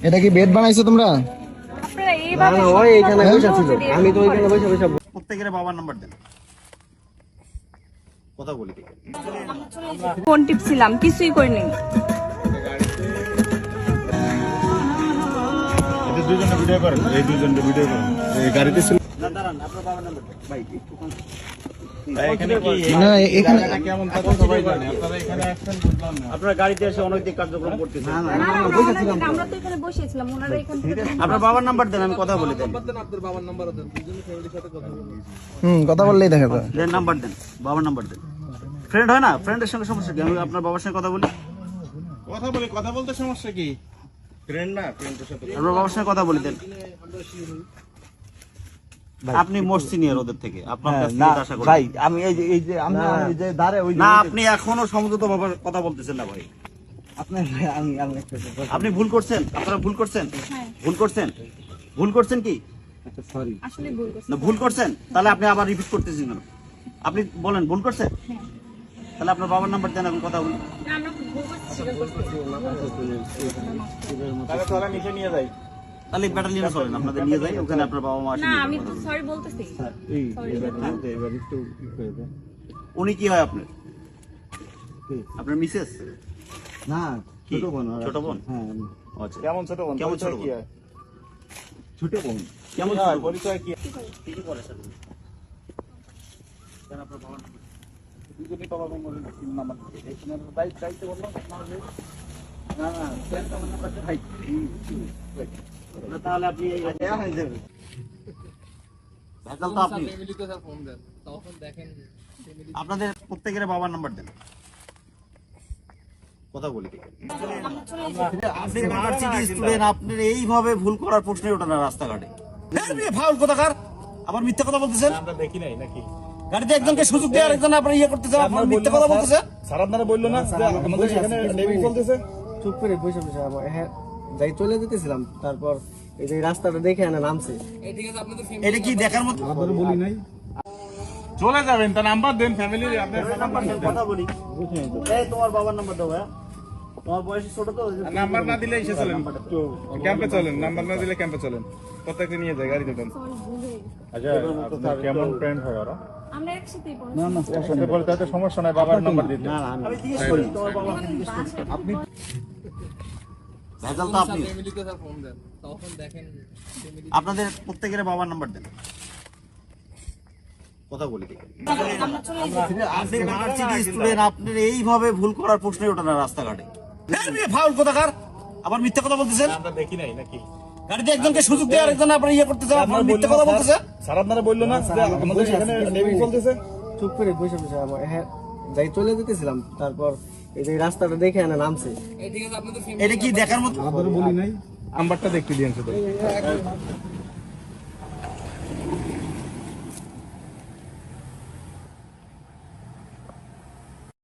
এটা কি বেড বানাইছো তোমরা? আপনারা এইভাবে ওই এখানে বসে ছিল, আমি তো ওইখানে বসে বসে প্রত্যেকের বাবার নাম্বার দেন, কথা বলি। ফোন টিপছিলাম, কিছুই করিনি। এই দুজনে ভিডিও করেন, এই দুজনে ভিডিও করেন, এই গাড়িতে ছিল না। দাঁড়ান, আপনার বাবার নাম্বার দেন ভাই। আপনার গাড়িতে এসে অনৈতিক কার্যক্রম করতেছেন। আমরা তো এখানে বসেছিলাম, ওনারা এখানে। আপনার বাবার নাম্বার দেন, আমি কথা বলি। দেন কথা বললেই দেখা যায়। দেন নাম্বার দেন, বাবার নাম্বার দেন। ফ্রেন্ড হয় না, ফ্রেন্ডের সঙ্গে সমস্যা কি? আমি আপনার বাবার সঙ্গে কথা বলি। কথা বলতে সমস্যা কি? ফ্রেন্ড না, ফ্রেন্ডের সাথে আপনার বাবার সঙ্গে কথা বলি। দেন আপনি মোস্ট সিনিয়র ওদের থেকে, আপনার কাছ থেকে আশা করি। ভাই আমি এই যে আমি যে দাঁড়ে ওই না, আপনি এখনো সমঝোতা ভাবে কথা বলতেছেন না ভাই। আপনার আপনি ভুল করছেন, আপনারা ভুল করছেন, ভুল করছেন, ভুল করছেন কি? সরি আসলে ভুল করছি। না ভুল করছেন, তাহলে আপনি আবার রিপিট করতেছেন কেন? আপনি বলেন ভুল করছেন, তাহলে আপনার বাবার নাম্বার দেন, আমি কথা বলি। আমরা ভুল করছি, স্বীকার করছি। তাহলে নিচে নিয়ে যাই। তাহলে ব্যাটালিয়নে চলেন, আপনাদের নিয়ে যাই, ওখানে আপনার বাবা মা আসেন। না, আমি তো সরি বলতেছি। উনি কি হয় আপনার? আপনার মিসেস? না, কি? ছোট বোন। ছোট বোন? হ্যাঁ। আচ্ছা। কেমন ছোট বোন? কেমন ছোট বোন? ছোট বোন। কেমন হ্যাঁ, ছোট বোন? পরিচয় কি? কি কি করে স্যার? দেন আপনার বাবার নাম্বার। দুজনই বাবা মা বলেন নাম্বার। এখানে বাইক চাইতে বললাম না। না, সেটা আমার নাম্বারটা ভাই। না, তাহলে আপনি হয়ে যাবে। ভেজাল তো আপনি। আপনাদের প্রত্যেকের বাবার নাম্বার দেন, কথা বলি। আপনি ভার্সিটি স্টুডেন্ট, আপনার এইভাবে ভুল করার প্রশ্নই ওঠে না রাস্তাঘাটে। ফাউল কোথাকার, আবার মিথ্যা কথা বলতেছেন। আমরা দেখি নাই নাকি? গাড়িতে একজনকে সুযোগ দিয়ে আরেকজন আপনার ইয়ে করতেছেন, আপনার মিথ্যা কথা বলতেছেন। স্যার আপনারা বললো না যে আমাদের এখানে নেভি চলতেছে? চুপ করে বসে বসে হ্যাঁ যাই চলে যেতেছিলাম, তারপর এই যে রাস্তাটা দেখে না নামছে। এটা কি দেখার মতো? আপনারা বলি নাই। চলে যাবেন, তা নাম্বার দেন ফ্যামিলির, আপনার নাম্বার দেন। কথা বলি। এই তোমার বাবার নাম্বার দাও ভাই। তোমার বয়স ছোট তো, নাম্বার না দিলে এসে চলেন, ক্যাম্পে চলেন। নাম্বার না দিলে ক্যাম্পে চলেন, প্রত্যেককে নিয়ে যায় গাড়িতে দেন। সরি, ভুল হয়ে গেছে। আচ্ছা, আপনার কেমন ফ্রেন্ড হয় ওরা? আমরা একসাথেই পড়ি। না না, একসাথে বলে তাতে সমস্যা নাই, বাবার নাম্বার দিতে। না না আমি জিজ্ঞেস করি তোমার বাবাকে জিজ্ঞেস করি। আপনি ভেজাল তো আপনি। আপনাদের প্রত্যেকের বাবার নাম্বার দেন, কথা বলি। আপনি ভার্সিটি স্টুডেন্ট, আপনার এইভাবে ভুল করার প্রশ্নই ওঠে না রাস্তাঘাটে। ফাউল কোথাকার, আবার মিথ্যা কথা বলতেছেন। আমরা দেখি নাই নাকি? গাড়িতে একজনকে সুযোগ দিয়ে আরেকজন আপনার ইয়ে করতেছেন, আপনার মিথ্যা কথা বলতেছেন। স্যার আপনারা বললো না যে আমাদের এখানে নেভি চলতেছে? চুপ করে বসে বসে হ্যাঁ যাই চলে যেতেছিলাম, তারপর এই যে রাস্তাটা দেখে না নামছে। এটা কি দেখার মতো? আপনারা বলি নাই। নাম্বারটা দেখতে দিয়েন শুধু।